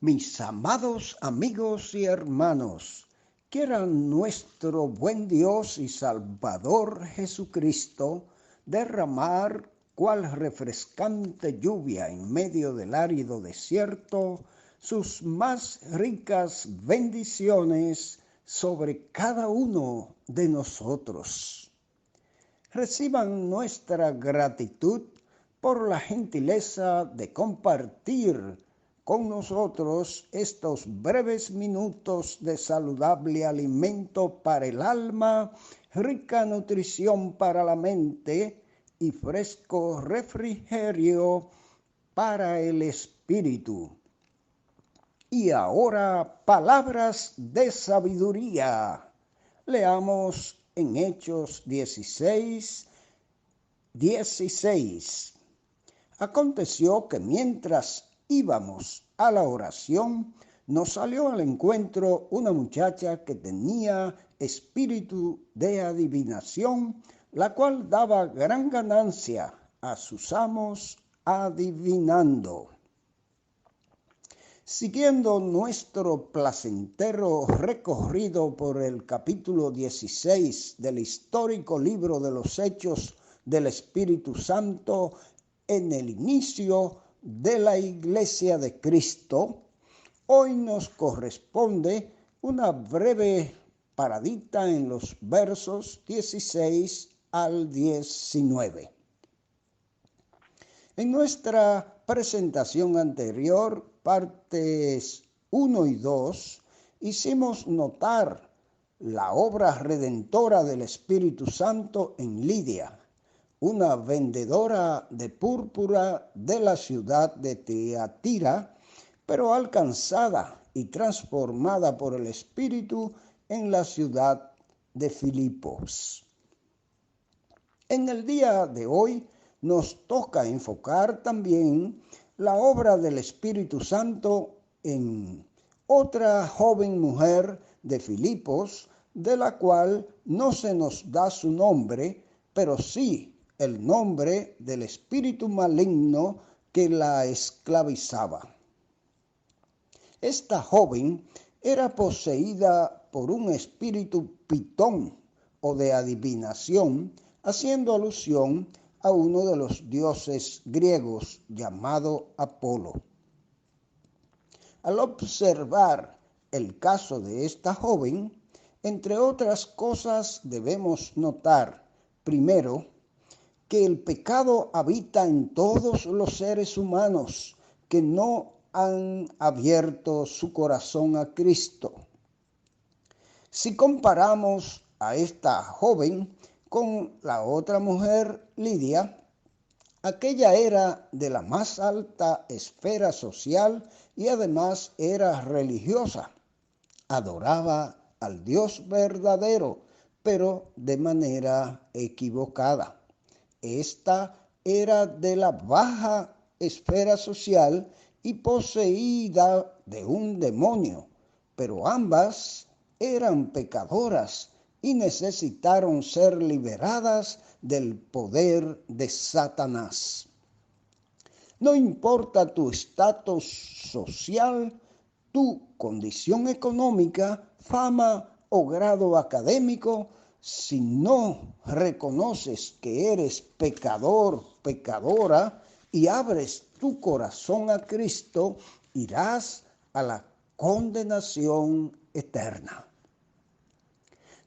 Mis amados amigos y hermanos, quiera nuestro buen Dios y Salvador Jesucristo derramar cual refrescante lluvia en medio del árido desierto sus más ricas bendiciones sobre cada uno de nosotros. Reciban nuestra gratitud por la gentileza de compartir con nosotros estos breves minutos de saludable alimento para el alma, rica nutrición para la mente y fresco refrigerio para el espíritu. Y ahora, palabras de sabiduría. Leamos en Hechos 16. Aconteció que mientras íbamos a la oración, nos salió al encuentro una muchacha que tenía espíritu de adivinación, la cual daba gran ganancia a sus amos adivinando. Siguiendo nuestro placentero recorrido por el capítulo 16 del histórico libro de los Hechos del Espíritu Santo, en el inicio de la Iglesia de Cristo, hoy nos corresponde una breve paradita en los versos 16 al 19. En nuestra presentación anterior, partes 1 y 2, hicimos notar la obra redentora del Espíritu Santo en Lidia, una vendedora de púrpura de la ciudad de Tiatira, pero alcanzada y transformada por el Espíritu en la ciudad de Filipos. En el día de hoy nos toca enfocar también la obra del Espíritu Santo en otra joven mujer de Filipos, de la cual no se nos da su nombre, pero sí el nombre del espíritu maligno que la esclavizaba. Esta joven era poseída por un espíritu pitón o de adivinación, haciendo alusión a uno de los dioses griegos llamado Apolo. Al observar el caso de esta joven, entre otras cosas debemos notar, primero, que el pecado habita en todos los seres humanos que no han abierto su corazón a Cristo. Si comparamos a esta joven con la otra mujer, Lidia, aquella era de la más alta esfera social y además era religiosa. Adoraba al Dios verdadero, pero de manera equivocada. Esta era de la baja esfera social y poseída de un demonio, pero ambas eran pecadoras y necesitaron ser liberadas del poder de Satanás. No importa tu estatus social, tu condición económica, fama o grado académico, si no reconoces que eres pecador, pecadora, y abres tu corazón a Cristo, irás a la condenación eterna.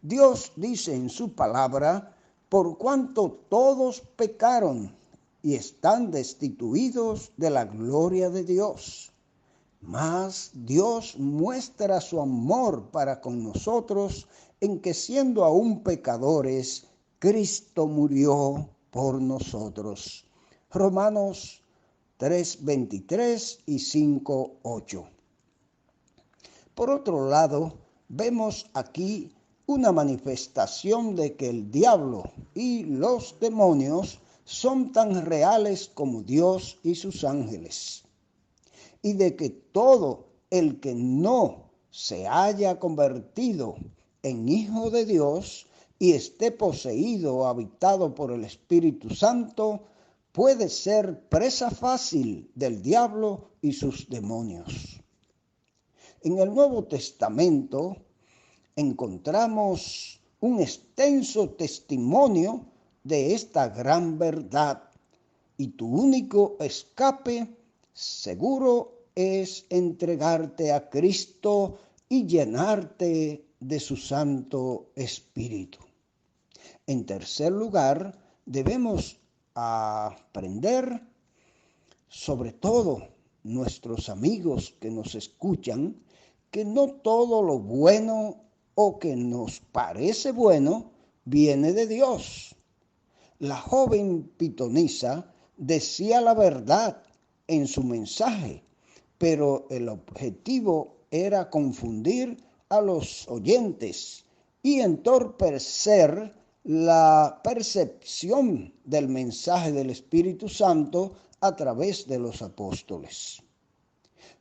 Dios dice en su palabra, por cuanto todos pecaron y están destituidos de la gloria de Dios. Mas Dios muestra su amor para con nosotros en que siendo aún pecadores, Cristo murió por nosotros. Romanos 3:23 y 5:8. Por otro lado, vemos aquí una manifestación de que el diablo y los demonios son tan reales como Dios y sus ángeles, y de que todo el que no se haya convertido en hijo de Dios y esté poseído o habitado por el Espíritu Santo, puede ser presa fácil del diablo y sus demonios. En el Nuevo Testamento encontramos un extenso testimonio de esta gran verdad, y tu único escape seguro es entregarte a Cristo y llenarte de su Santo Espíritu. En tercer lugar, debemos aprender, sobre todo nuestros amigos que nos escuchan, que no todo lo bueno o que nos parece bueno viene de Dios. La joven pitonisa decía la verdad en su mensaje, pero el objetivo era confundir a los oyentes y entorpecer la percepción del mensaje del Espíritu Santo a través de los apóstoles.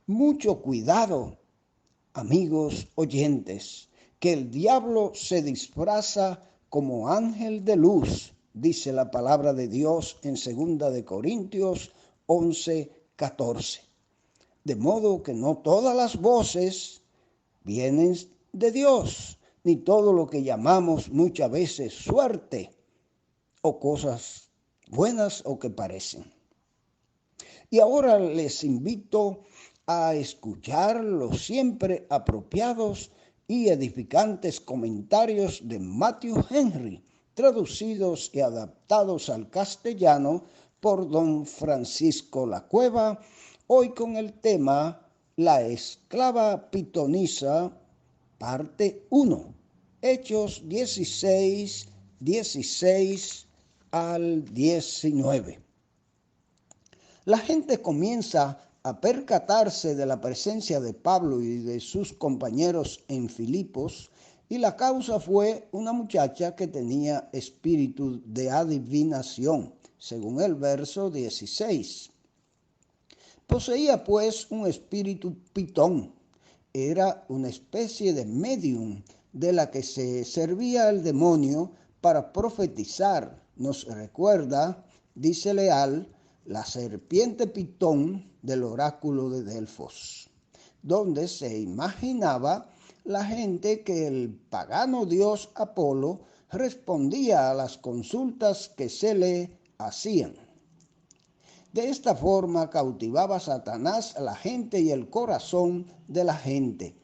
Mucho cuidado, amigos oyentes, que el diablo se disfraza como ángel de luz, dice la palabra de Dios en 2 de Corintios 11:14. De modo que no todas las voces vienen de Dios, ni todo lo que llamamos muchas veces suerte o cosas buenas o que parecen. Y ahora les invito a escuchar los siempre apropiados y edificantes comentarios de Matthew Henry, traducidos y adaptados al castellano por don Francisco Lacueva, hoy con el tema La esclava pitonisa, parte 1, Hechos 16, 16 al 19. La gente comienza a percatarse de la presencia de Pablo y de sus compañeros en Filipos, y la causa fue una muchacha que tenía espíritu de adivinación, según el verso 16. Poseía pues un espíritu pitón. Era una especie de medium de la que se servía el demonio para profetizar. Nos recuerda, dice Leal, la serpiente pitón del oráculo de Delfos, donde se imaginaba la gente que el pagano dios Apolo respondía a las consultas que se le hacían. De esta forma cautivaba Satanás a la gente y el corazón de la gente.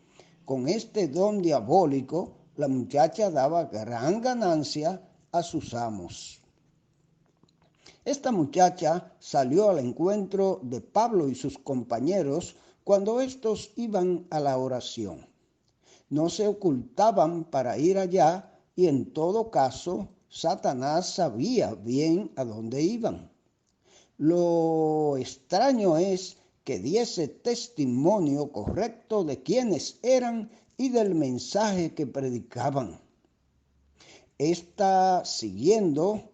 Con este don diabólico, la muchacha daba gran ganancia a sus amos. Esta muchacha salió al encuentro de Pablo y sus compañeros cuando estos iban a la oración. No se ocultaban para ir allá y en todo caso Satanás sabía bien a dónde iban. Lo extraño es que diese testimonio correcto de quiénes eran y del mensaje que predicaban. Esta siguiendo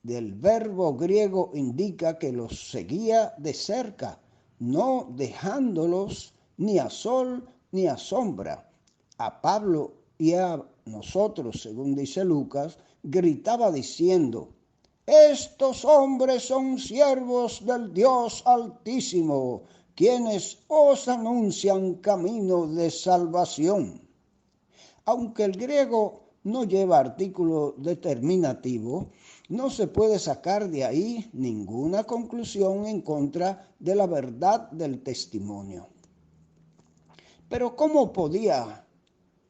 del verbo griego indica que los seguía de cerca, no dejándolos ni a sol ni a sombra. A Pablo y a nosotros, según dice Lucas, gritaba diciendo: estos hombres son siervos del Dios Altísimo, quienes os anuncian camino de salvación. Aunque el griego no lleva artículo determinativo, no se puede sacar de ahí ninguna conclusión en contra de la verdad del testimonio. Pero ¿cómo podía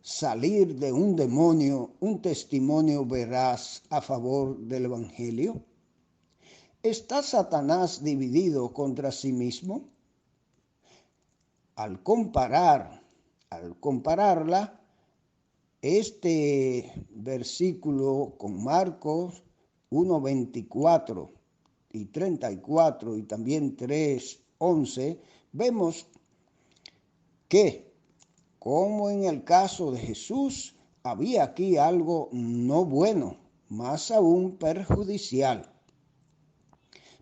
salir de un demonio un testimonio veraz a favor del Evangelio? ¿Está Satanás dividido contra sí mismo? Al compararla, este versículo con Marcos 1:24 y 34 y también 3:11, vemos que, como en el caso de Jesús, había aquí algo no bueno, más aún perjudicial.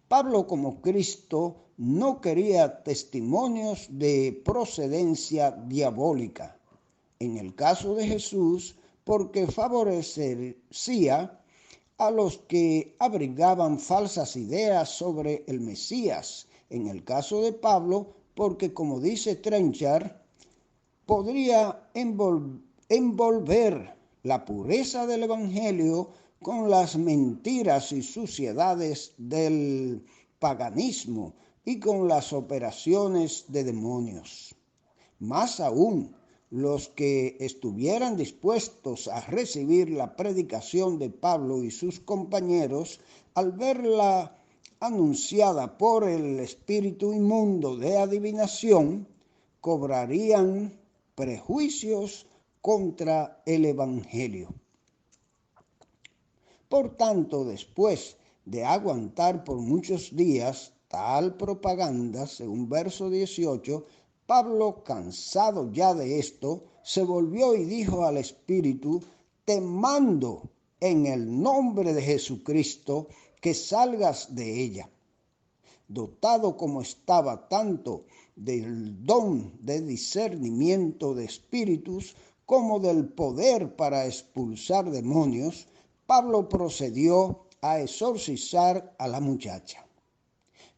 Pablo, como Cristo, no quería testimonios de procedencia diabólica. En el caso de Jesús, porque favorecía a los que abrigaban falsas ideas sobre el Mesías. En el caso de Pablo, porque como dice Trenchard, podría envolver la pureza del Evangelio con las mentiras y suciedades del paganismo y con las operaciones de demonios. Más aún, los que estuvieran dispuestos a recibir la predicación de Pablo y sus compañeros, al verla anunciada por el espíritu inmundo de adivinación, cobrarían prejuicios contra el Evangelio. Por tanto, después de aguantar por muchos días tal propaganda, según verso 18, Pablo, cansado ya de esto, se volvió y dijo al Espíritu: te mando en el nombre de Jesucristo que salgas de ella. Dotado como estaba tanto del don de discernimiento de espíritus como del poder para expulsar demonios, Pablo procedió a exorcizar a la muchacha.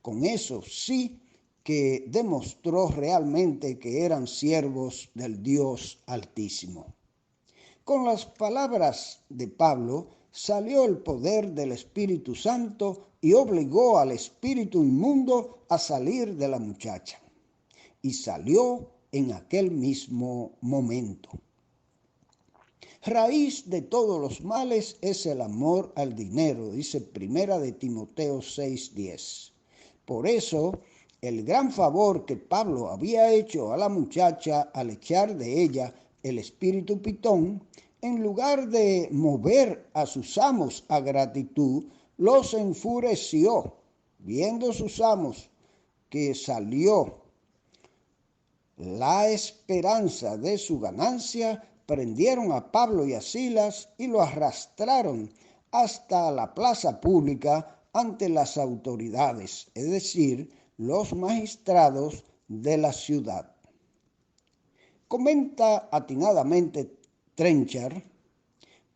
Con eso sí que demostró realmente que eran siervos del Dios Altísimo. Con las palabras de Pablo salió el poder del Espíritu Santo y obligó al espíritu inmundo a salir de la muchacha. Y salió en aquel mismo momento. Raíz de todos los males es el amor al dinero, dice 1 de Timoteo 6:10. Por eso, el gran favor que Pablo había hecho a la muchacha al echar de ella el espíritu pitón, en lugar de mover a sus amos a gratitud, los enfureció. Viendo sus amos que salió la esperanza de su ganancia, prendieron a Pablo y a Silas y lo arrastraron hasta la plaza pública ante las autoridades, es decir, los magistrados de la ciudad. Comenta atinadamente Trenchard: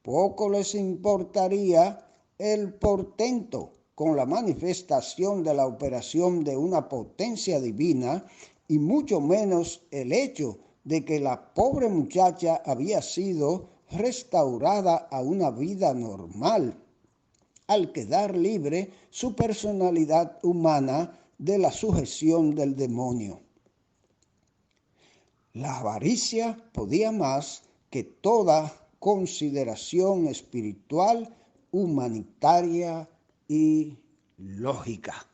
poco les importaría el portento con la manifestación de la operación de una potencia divina, y mucho menos el hecho de que la pobre muchacha había sido restaurada a una vida normal, al quedar libre su personalidad humana de la sujeción del demonio. La avaricia podía más que toda consideración espiritual, humanitaria y lógica.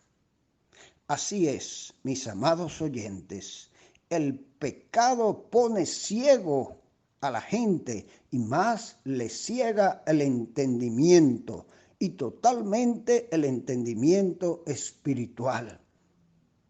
Así es, mis amados oyentes, el pecado pone ciego a la gente y más le ciega el entendimiento, y totalmente el entendimiento espiritual,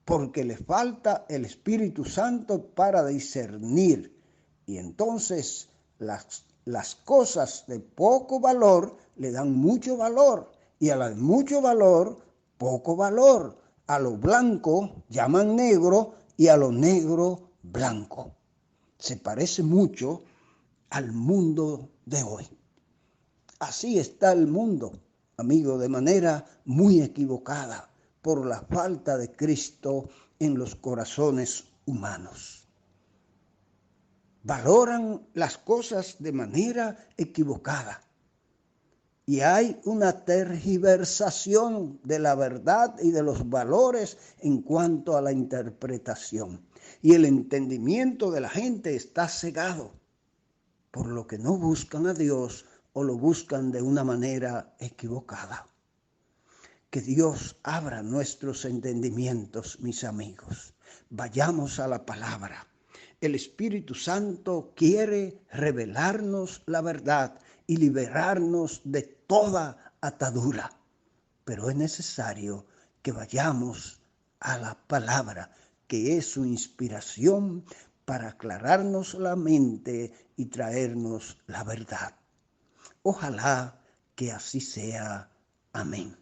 porque le falta el Espíritu Santo para discernir, y entonces las cosas de poco valor le dan mucho valor, y a la de mucho valor, poco valor. A lo blanco llaman negro y a lo negro blanco. Se parece mucho al mundo de hoy. Así está el mundo, amigo, de manera muy equivocada por la falta de Cristo en los corazones humanos. Valoran las cosas de manera equivocada. Y hay una tergiversación de la verdad y de los valores en cuanto a la interpretación. Y el entendimiento de la gente está cegado, por lo que no buscan a Dios o lo buscan de una manera equivocada. Que Dios abra nuestros entendimientos, mis amigos. Vayamos a la palabra. El Espíritu Santo quiere revelarnos la verdad y liberarnos de toda atadura. Pero es necesario que vayamos a la palabra, que es su inspiración para aclararnos la mente y traernos la verdad. Ojalá que así sea. Amén.